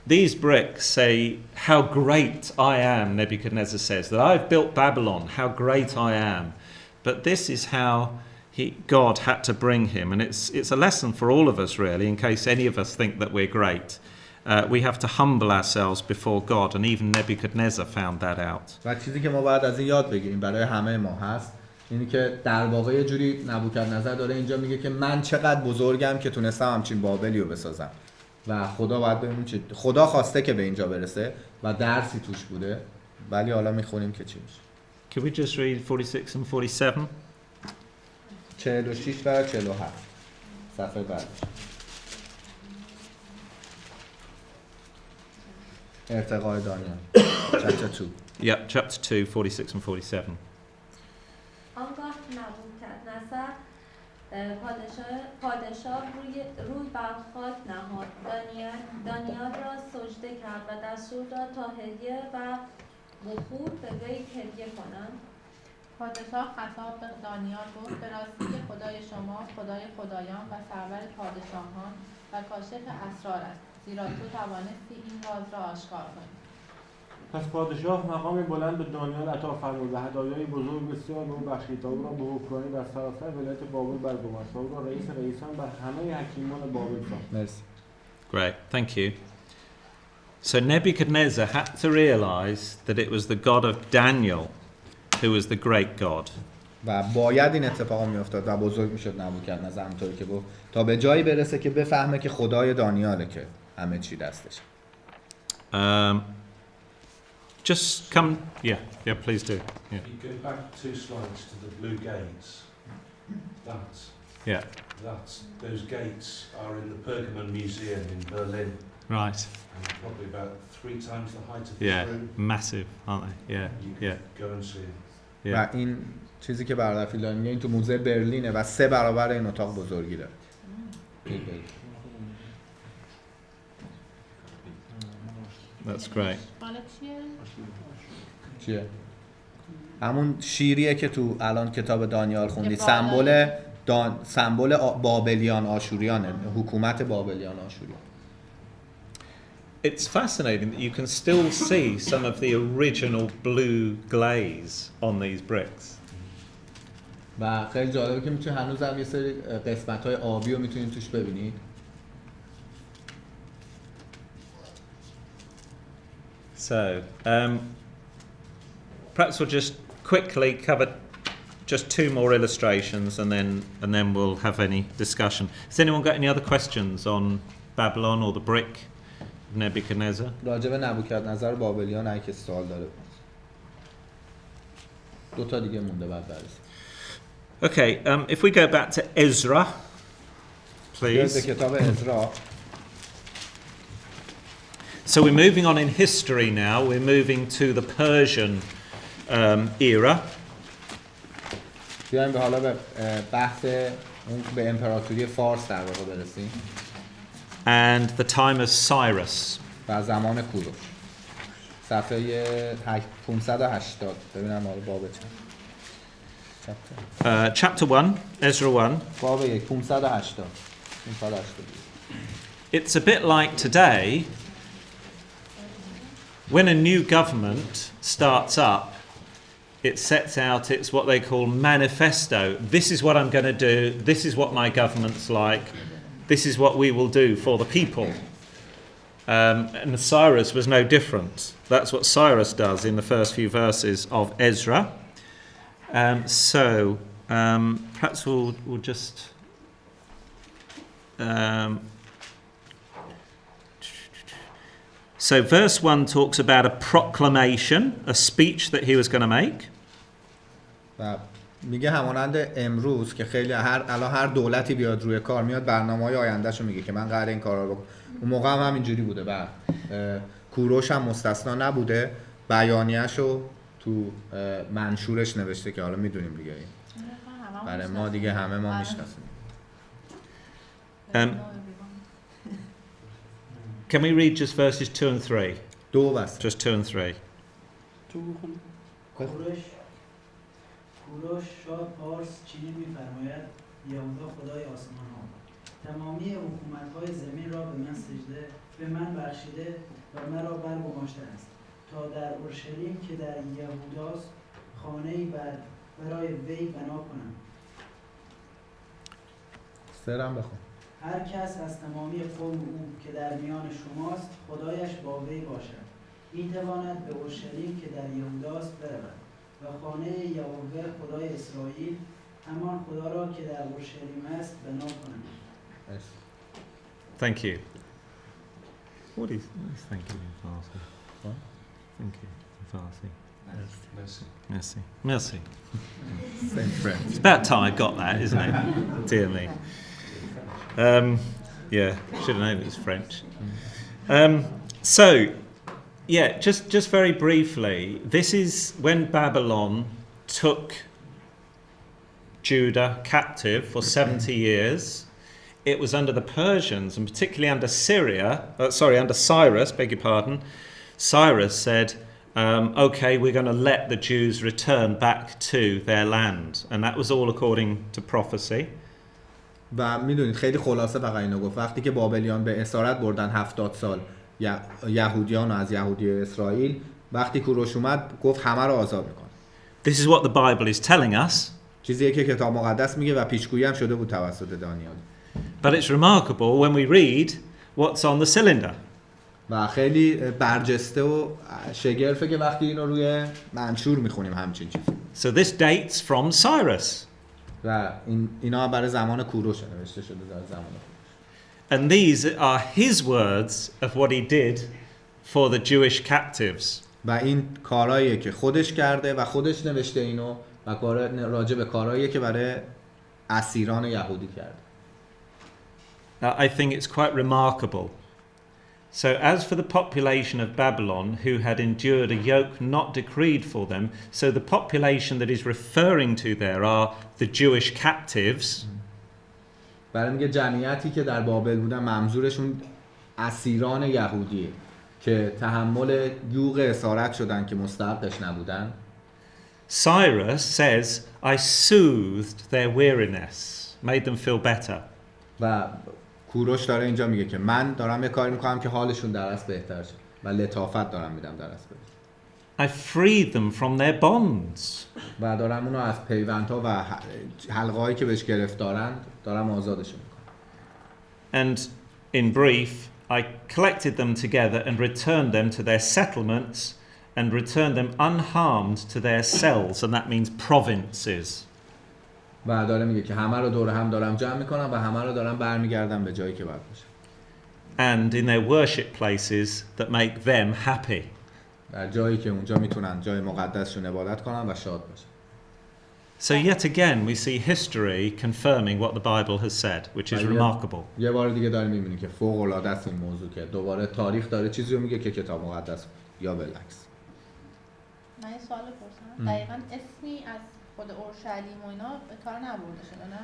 these bricks say, how great I am, Nebuchadnezzar says, that I've built Babylon, how great I am. But this is how God had to bring him, and it's a lesson for all of us really, in case any of us think that we're great. We have to humble ourselves before God, and even Nebuchadnezzar found that out. و چیزی که ما باید از این یاد بگیریم برای همه ما هست اینی که در واقع یه جوری نبوکدنضر داره اینجا میگه که من چقدر بزرگم که تونستم همچین بابلی رو بسازم و خدا باید ببینیم چه خدا خواسته که به اینجا برسه و درسی توش بوده، ولی حالا میخونیم که چی میشه. Could we just read 46 and 47? 46 و 47 صفحه بعدش. ارتقای دانیال chapter 2. Yeah, chapter 2, 46 and 47. آنگاه نبوکدنصر پادشاه روی بر خاک نهاد، دانیال را سجده کرد و دستور داد تا هدیه و بخور به وی هدیه کنند. پادشاه خطاب به دانیال گفت به راستی که خدای شما خدای خدایان و سرور پادشاهان و کاشف اسرار است، زیرا تو توانستی این راز را آشکار کنی. پس پادشاه مقام بلند به دانیال عطا فرمود و هدایای بزرگ بسیار به او بخشید تا او را به حکمرانی در سراسر ولایت بابل برگماشت و او را رئیس رئیسان بر همه حکیمان بابل ساخت. مرسی. Great, thank you. So Nebuchadnezzar had to realize that it was the God of Daniel who was the great God. و باید این اتفاق میافتاد و بزرگ میشد نبوکدنضر همونطوری که گفت تا به جایی برسه که بفهمه که خدای دانیاله که همه چی دستشه. Just come, yeah, please do. Yeah. You go back 2 slides to the blue gates. Those gates are in the Pergamon Museum in Berlin. Right. And probably about 3 times the height of this room. Massive, aren't they? Yeah. Go and see them. و این چیزی که برادر فیلان میگه این تو موزه برلینه و 3 برابر این اتاق بزرگی داره. That's great. چیه؟ همون شیریه که تو الان کتاب دانیال خوندی، سمبل بابلیان آشوریانه، حکومت بابلیان آشوریان. It's fascinating that you can still see some of the original blue glaze on these bricks. و خیلی جالبه که میتونید هنوز هم یه سری قسمت‌های آبی رو میتونید توش ببینید. So, perhaps we'll just quickly cover just 2 more illustrations and then we'll have any discussion. Has anyone got any other questions on Babylon or the brick of Nebuchadnezzar? راجع به نبوکدنضر بابلیان هر کسی سوال داره. 2 تا دیگه مونده بعد بررسی. Okay, if we go back to Ezra, please. به کتاب ازرا. So we're moving on in history now. We're moving to the Persian era. بیایم به حالا به بحث به امپراتوری فارس در واقع برسیم. And the time of Cyrus. و زمان کوروش. صفحه 580 ببینم حالا باب چند. Chapter 1, Ezra 1. باب 1 580. It's a bit like today. When a new government starts up, it sets out its what they call manifesto. This is what I'm going to do. This is what my government's like. This is what we will do for the people. And Cyrus was no different. That's what Cyrus does in the first few verses of Ezra. Perhaps we'll just... So verse 1 talks about a proclamation, a speech that he was going to make. و میگه همانند امروز که خیلی هر دولتی بیاد روی کار میاد برنامه‌های آیندهشو میگه که من قراره این کارا رو بکنم. اون موقع هم اینجوری بوده و کوروش هم مستثنا نبوده، بیانیه‌شو تو منشورش نوشته که حالا میدونیم دیگه این. برای ما دیگه همه ما میشناسیم. Can we read just verses 2 and 3? دو و سه. Just 2 and 3. کوروش شاه پارس چنین می‌فرماید یهودا خدای آسمان ها تمامی حکومت‌های زمین را به من بخشیده و مرا برگماشته است تا در اورشلیم که در یهوداست خانه‌ای برای وی بنا کنم. سرم بخون. هر کس از تمامی قوم او که در میان شماست خدایش با وی باشد می‌تواند به اورشلیم که در یهوداست برود و خانه یهوه خدای اسرائیل همان خدا را که در اورشلیم است بنا کند. Thank you. What is thank you in Farsi? What? Thank you in Farsi. Merci. Merci. Merci. Same French. It's about time I got that, isn't it? Dear me. Yeah, should have known it was French. So, yeah, just very briefly, this is when Babylon took Judah captive for 70 years. It was under the Persians, and particularly under under Cyrus, beg your pardon. Cyrus said, okay, we're going to let the Jews return back to their land. And that was all according to prophecy. و میدونید خیلی خلاصه فقط اینو گفت وقتی که بابلیان به اسارت بردن 70 سال یهودیان از یهودی اسرائیل وقتی کوروش اومد گفت همه رو آزاد میکنه. This is what the Bible is telling us. چیزیه که کتاب مقدس میگه و پیشگویی هم شده بود توسط دانیال. But it's remarkable when we read what's on the cylinder. و خیلی برجسته و شگرفه که وقتی اینو روی منشور میخونیم همچین چیزی. So this dates from Cyrus. و اینا برای زمان کوروش نوشته شده در زمان کوروش. And these are his words of what he did for the Jewish captives. و این کارهاییه که خودش کرده و خودش نوشته اینو و راجع به کارهاییه که برای اسیران یهودی کرده. Now, I think it's quite remarkable. So as for the population of Babylon who had endured a yoke not decreed for them, so the population that is referring to there are the Jewish captives. برای میگه جمعیتی که در بابل بودن منظورشون اسیران یهودیه که تحمل یوغ اسارت شدن که مستحقش نبودن. Cyrus says, I soothed their weariness, made them feel better. و کوروش داره اینجا میگه که من دارم یه کاری میکنم که حالشون در اصل بهتر شه و لطافت دارم میدم در اصل بهتر. I freed them from their bonds. و دارم اونو از پیوندها و حلقه‌هایی که بهش گرفتارند دارم آزادش میکنم. And in brief, I collected them together and returned them to their settlements and returned them unharmed to their cells, and that means provinces. و داره میگه که همه رو دور هم دارم جمع میکنم و همه رو دارم برمیگردم به جایی که باید باشه. And in their worship places that make them happy. در جایی که اونجا میتونن جای مقدسشون عبادت کنن و شاد باشن. So yet again we see history confirming what the Bible has said, which is remarkable. یه بار دیگه داریم میبینیم که فوق العاده است این موضوع که دوباره تاریخ داره چیزی رو میگه که کتاب مقدس یا بالعکس. من یه سوال بپرسم. دقیقاً اسمی از خود اورشلیم و اینا به کار نبرده شده نه؟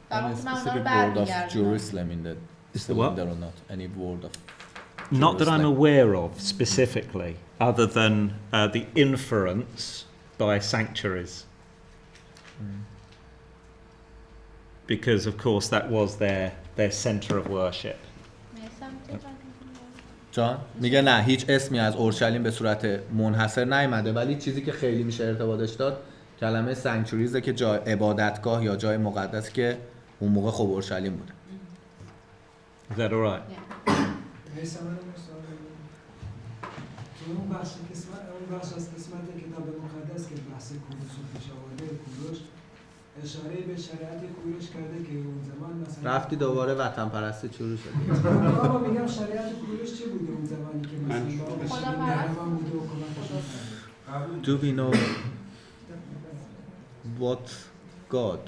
در واقع من اونا رو برمیگردونم. Jerusalem in the cylinder or not? Any word of Not that I'm aware of specifically, other than the inference by sanctuaries. Because of course that was their center of worship. جان میگه نه هیچ اسمی از اورشلیم به صورت منحصر نیامده ولی چیزی که خیلی میشه ارتباطش داد کلمه سانکچوریزه که جای عبادتگاه یا جای مقدس که اون موقع خب اورشلیم بوده. Is that all right? اون بخش از قسمت کتاب مقدس که بحث کوروش رو پیش آورده کوروش اشاره به شریعت کوروش کرده که اون زمان مثلا رفتی دوباره وطن پرستی شروع شد. بابا میگم شریعت کوروش چه بوده اون زمانی که مثلا نرمان بوده و کمکشون کرده. Do we know what God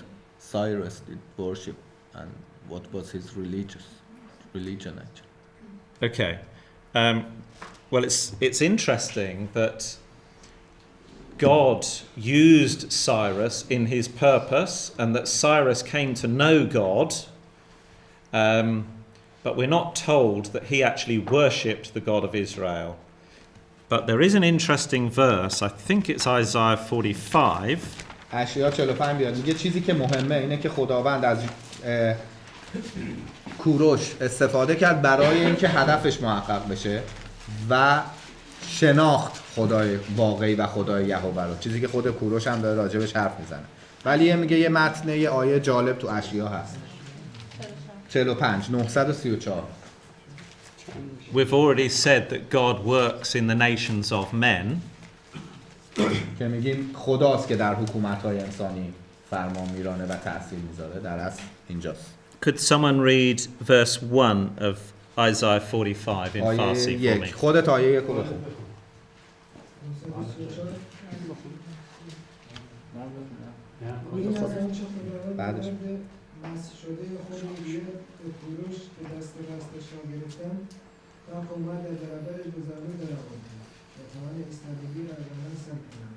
Cyrus did worship and what was his religion actually? Okay. Well, it's interesting that God used Cyrus in his purpose and that Cyrus came to know God but we're not told that he actually worshipped the God of Israel. But there is an interesting verse, I think it's Isaiah 45. اشعیا 45 بیاد میگه چیزی که مهمه اینه که خداوند از کوروش استفاده کرد برای اینکه هدفش محقق بشه و شناخت خدای واقعی و خدای یهوه رو، چیزی که خود کوروش هم داره راجبش حرف میزنه. ولی میگه یه متن، یه آیه جالب تو اشعیا هست 45 934. We've already said that God works in the nations of men. که میگیم خداست که در حکومت‌های انسانی فرمان میرانه و تأثیر میذاره. در اصل اینجاست. Could someone read verse 1 of Isaiah 45 in Farsi for me? خودت آیه 1 رو بخون. این از آنچه خداوند مسح شده خود میگوید به کوروش که دست راستش را گرفتم تا قومت در برابرش به زمین درآوردم و توان ایستادگی را از آنان سلب کنم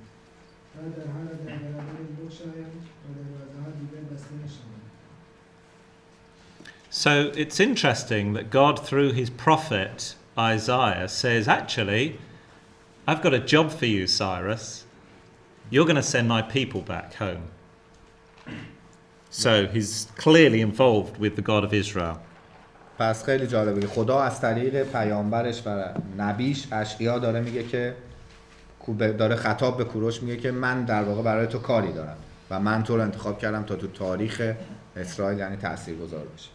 تا در هر در برابرش بگشایم و دروازه‌ها دیگر بسته نشوند. So it's interesting that God, through his prophet Isaiah, says, actually, I've got a job for you, Cyrus. You're going to send my people back home. So he's clearly involved with the God of Israel. پس خیلی جالبه. خدا از طریق پیامبرش و نبیش اشعیا داره میگه که داره خطاب به کوروش میگه که من در واقع برای تو کاری دارم و من تو رو انتخاب کردم تا تو تاریخ اسرائیل یعنی تاثیرگذار باشی.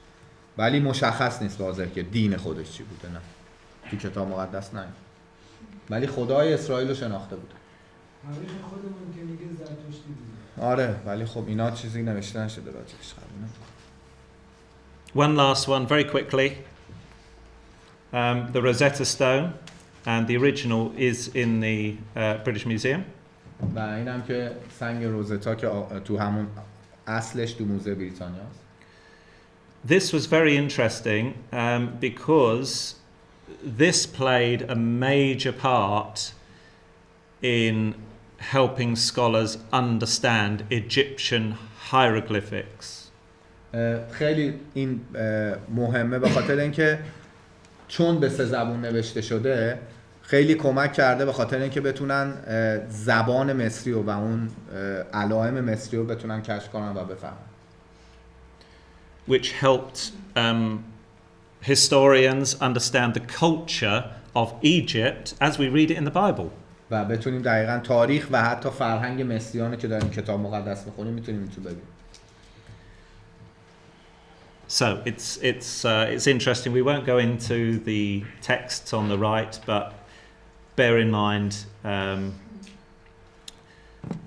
ولی مشخص نیست واضح که دین خودش چی بوده، نه تو کتاب مقدس نه، ولی خدای اسرائیل رو شناخته بود. تاریخ خودمون که میگه زرتشتی بوده. آره ولی خب اینا چیزی نوشته نشده راجعش. One last one very quickly. The Rosetta Stone, and the original is in the British Museum. و اینم که سنگ روزتا که تو همون اصلش تو موزه بریتانیا است. This was very interesting because this played a major part in helping scholars understand Egyptian hieroglyphics. خیلی این مهمه به خاطر اینکه چون به 3 زبون نوشته شده خیلی کمک کرده به خاطر اینکه بتونن زبان مصری و اون علائم مصری رو بتونن کشف کنن و بفهمن. Which helped historians understand the culture of Egypt as we read it in the Bible. و بتونیم دقیقاً تاریخ و حتی فرهنگ مصریانه که داریم کتاب مقدس می‌خونیم میتونیم تو ببینیم. So it's interesting. We won't go into the texts on the right, but bear in mind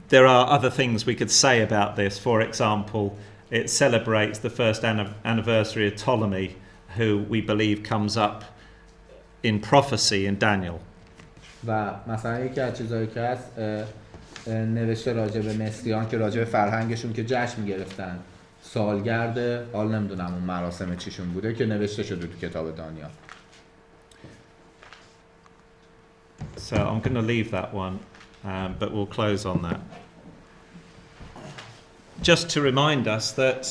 there are other things we could say about this. For example, it celebrates the first anniversary of Ptolemy, who we believe comes up in prophecy in Daniel. و مثلا یکی از چیزایی که هست نوشته راجع به مصریان که راجع به فرهنگشون که جشن می‌گرفتن سالگرد، حال نمیدونم اون مراسم چیشون بوده که نوشته شده تو کتاب دانیال. So I'm going to leave that one, but we'll close on that. Just to remind us that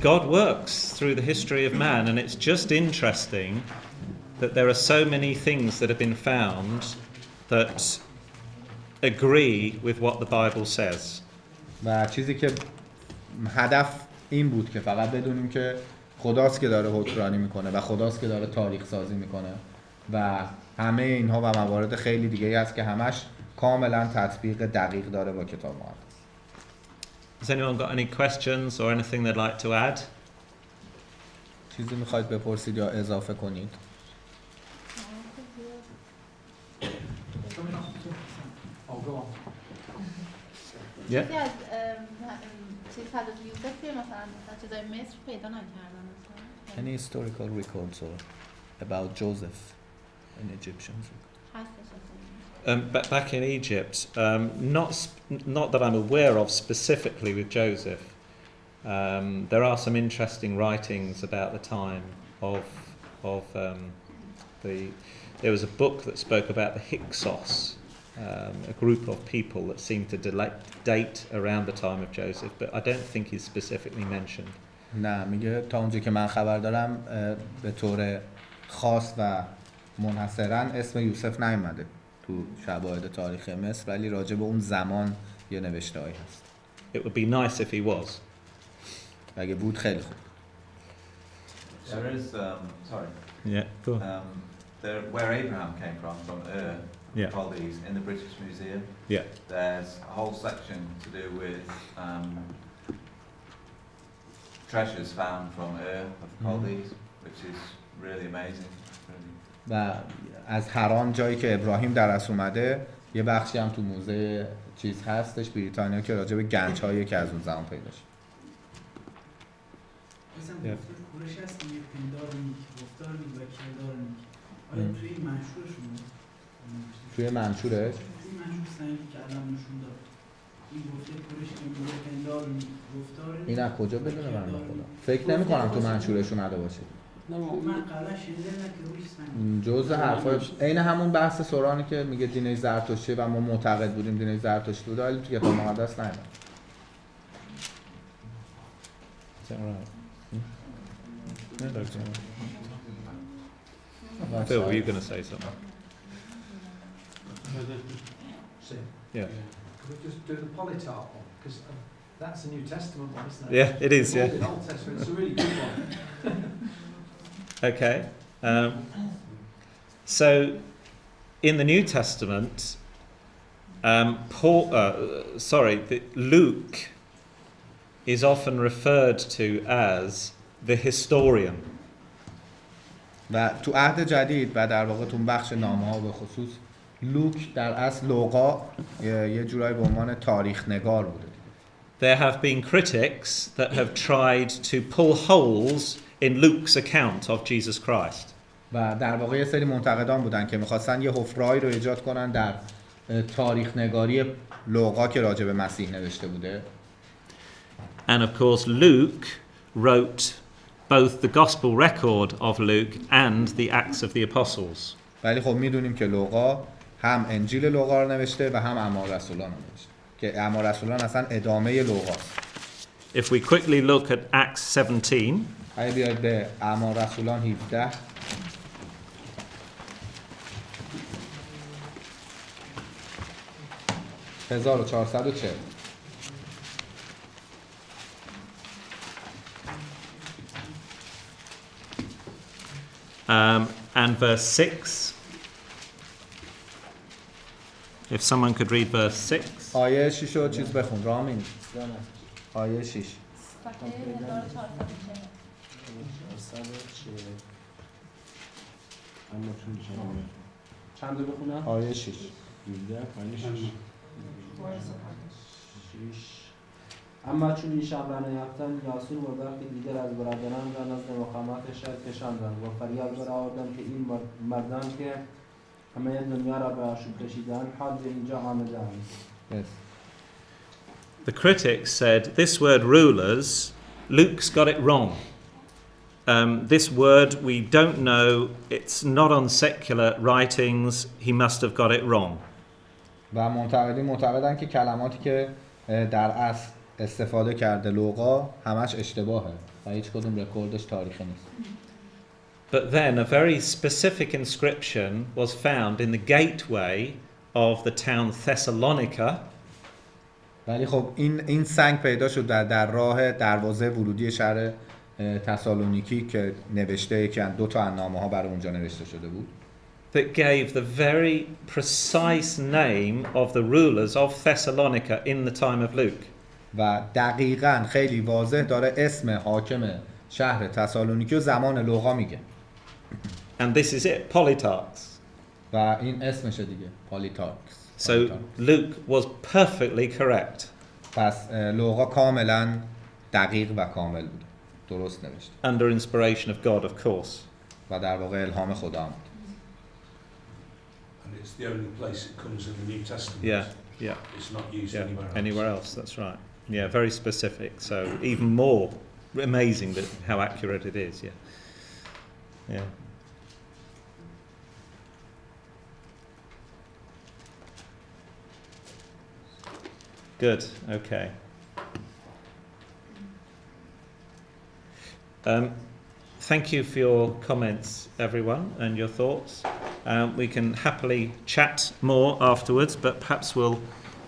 God works through the history of man, and it's just interesting that there are so many things that have been found that agree with what the Bible says. و چیزی که هدف این بود که فقط بدونیم که خداست که داره حکمرانی میکنه و خداست که داره تاریخ سازی میکنه و همه اینها و موارد خیلی دیگه هست که همش کاملا تطبیق دقیق داره با کتاب مقدس. Has anyone got any questions or anything they'd like to add? چیزی میخواید بپرسید یا اضافه کنید؟ چیزی از چیز حضرت یوسف که مثلا چیزای مصر پیدا نکردن مثلا. Any historical records or about Joseph in Egyptians? Back in Egypt, not that I'm aware of specifically with Joseph. There are some interesting writings about the time of there was a book that spoke about the Hyksos, a group of people that seemed to date around the time of Joseph, but I don't think he's specifically mentioned. نه میگه تا اونجا که من خبر دارم به طور خاص و منحصرا اسم یوسف نیومده تو شواهد تاریخ مصر، ولی راجع به اون زمان یه نوشته‌ای هست. It would be nice if he was. اگه بود خیلی خوب. There is, sorry. Yeah, go on. There, where Abraham came from Ur, Yeah. Chaldees, in the British Museum. Yeah. There's a whole section to do with treasures found from Ur of Chaldees, which is really amazing. و از هران جایی که ابراهیم در اصل اومده یه بخشی هم تو موزه چیز هستش بریتانیا که راجع به گنج هایی که از اون زمان پیدا شد. مثلا گفتار کورش هست یه پندار نیک، گفتار نیک و کردار نیک. آیا توی این منشورشون توی منشورش؟ توی منشور سنگی که الان نشون داد این گفته کورش این پندار نیک، گفتار نیک. این از کجا بدونه من خدا؟ فکر نمی کنم تو منشورشون نده باشه. من قبلا شنیده نه که روش سنگ. جزء حرفای عین همون بحث سورانی که میگه دین زرتشتی و ما معتقد بودیم دین زرتشتی بود، ولی تو کتاب مقدس نیست. Phil, were you going to say something? Yeah. Could we just do the Polycarp one? Because that's a New Testament one, isn't it? Yeah, it is, yeah. The Old Testament, it's a really good one. Okay. So, in the New Testament, Luke is often referred to as the historian. و تو عهد جدید و در واقع تو بخش نامه‌ها به خصوص لوک در اصل لوقا یه جورایی به عنوان تاریخ نگار بوده. There have been critics that have tried to pull holes in Luke's account of Jesus Christ. و در واقع یه سری منتقدان بودن که می‌خواستن یه حفره‌ای رو ایجاد کنن در تاریخ نگاری لوقا که راجع به مسیح نوشته بوده. And of course Luke wrote both the gospel record of Luke and the Acts of the Apostles. ولی خب میدونیم که لوقا هم انجیل لوقا رو نوشته و هم اعمال رسولان رو نوشته که اعمال رسولان اصلا ادامه لوقاست. If we quickly look at Acts 17, اگه بیاید به اعمال رسولان 17 1440 and verse 6. If someone could read verse 6. آیه 6 رو چیز بخون رامین. آیه 6. چند بخونم؟ آیه 6. اما چون این شب را نیافتند یاسون و برخی دیگر از برادران را نزد مقامات شهر کشاندند و فریاد برآوردند که این مردان که همه دنیا را به آشوب کشیدند حال به اینجا آمدند. The critics said this word rulers, Luke's got it wrong. This word we don't know, it's not on secular writings, he must have got it wrong. و معتقدن که کلماتی که در اصل استفاده کرده لوقا همش اشتباهه و هیچ کدوم رکوردش تاریخی نیست. But then a very specific inscription was found in the gateway of the town Thessalonica. ولی خب این سنگ پیدا شد در راه دروازه ورودی شهر تسالونیکی که نوشته که دو تا نامه‌ها برای اونجا نوشته شده بود. That gave the very precise name of the rulers of Thessalonica in the time of Luke. و دقیقاً خیلی واضح داره اسم حاکم شهر تسالونیکی و زمان لوقا میگه. And this is it, Polytarchs. و این اسمشه دیگه، Polytarchs. So Luke was perfectly correct. پس لوقا کاملاً دقیق و کامل بود. درست نوشته. Under inspiration of God, of course. و در واقع الهام خدا بود. And it's the only place it comes in the New Testament. Yeah. It's not used anywhere else. That's right. Yeah, very specific. So even more amazing that how accurate it is. Yeah. Good. Okay. Thank you for your comments, everyone, and your thoughts. We can happily chat more afterwards, but perhaps we'll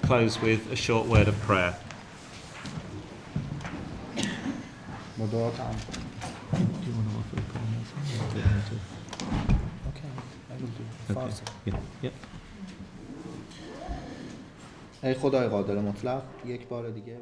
close with a short word of prayer. ای خدای قادر مطلق، یک بار دیگه